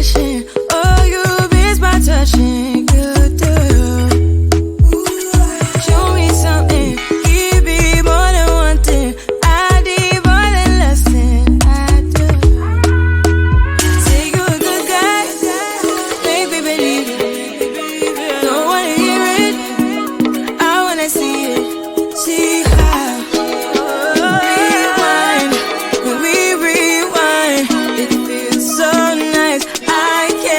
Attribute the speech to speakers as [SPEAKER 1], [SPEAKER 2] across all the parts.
[SPEAKER 1] passion. Oh, you miss my touching. You do. Show me something. Give me more than one thing. I need more than less than I do. Say you're a good guy. Make me believe it. Don't wanna hear it. I wanna see it. See how. Rewind. When we rewind, it feels so nice. I can't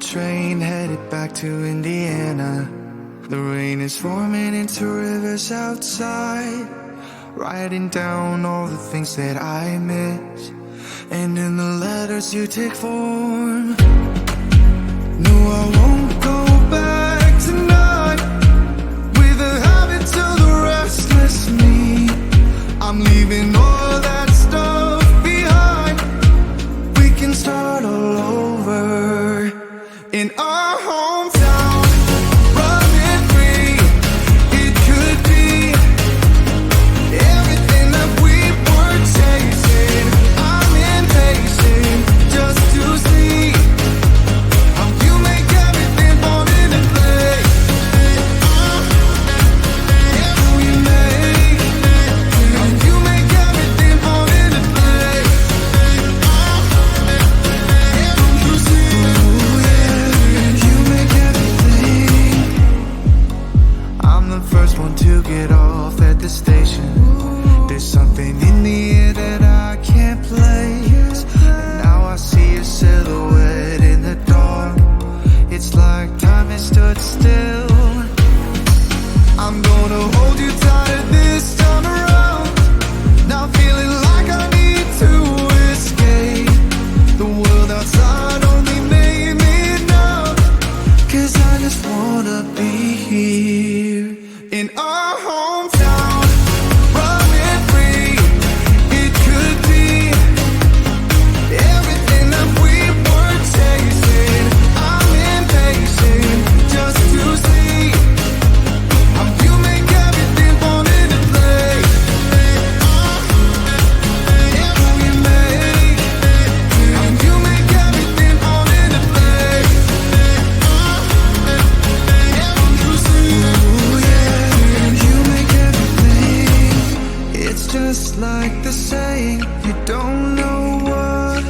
[SPEAKER 2] train headed back to Indiana. The rain is forming into rivers outside, writing down all the things that I miss, and in the letters you take form. No, I won't go back tonight with the habits of the restless me. I'm leaving all that stuff behind. We can start all over in our hometown, running free. It could be everything that we were chasing. I'm impatient just to see how you make everything fall into place. How you make everything fall into place. Don't you see? Ooh, yeah, you make everything. I'm the first one to get off at the station. There's something in the air that I can't place, and now I see a silhouette in the dark. It's like time has stood still. I'm gonna hold you tighter this time around. Not feeling like I need to escape. The world outside only made me numb, 'cause I just wanna be here in our hometown, running free. It could be everything that we were chasing. I'm impatient just to see how you make everything fall into place. How you make everything fall into place. Don't you see? Ooh, yeah, you make everything. It's just like the saying, you don't know what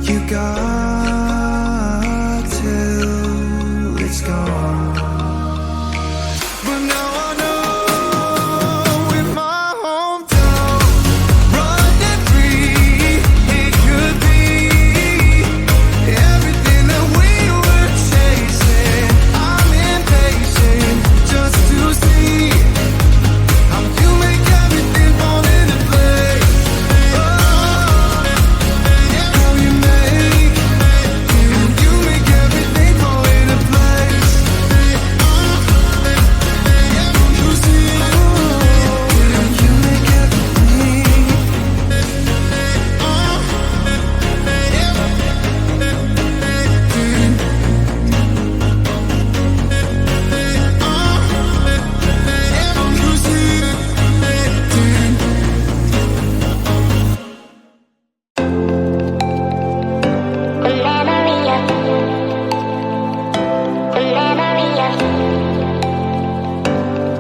[SPEAKER 2] you got till it's gone. But now I know in my hometown, running free, it could be everything that we were chasing. I'm impatient just to see how you make everything fall into place. Oh, how you make everything fall into place. Don't you see? How you make everything. Don't you see?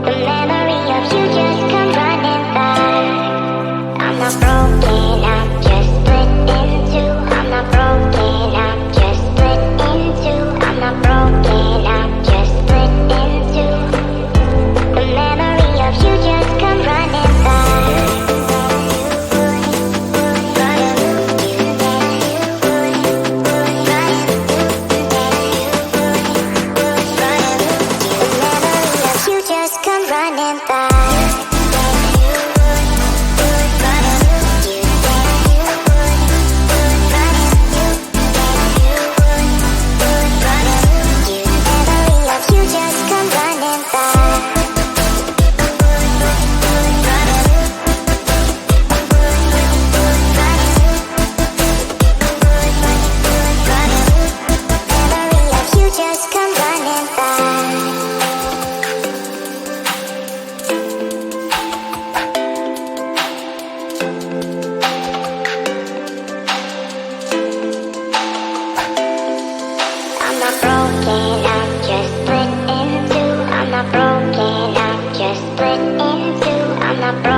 [SPEAKER 3] The memory of you just come running back. I'm not broken, I'm just split in two. I'm not broken, I'm just split in two. I'm not broken, I'm just split in two. The memory of you just come running back. You just come running back. You just come running back. You just come running back. I'm not broken, I'm just split in two. I'm not broken, I'm just split in two. I'm not broken.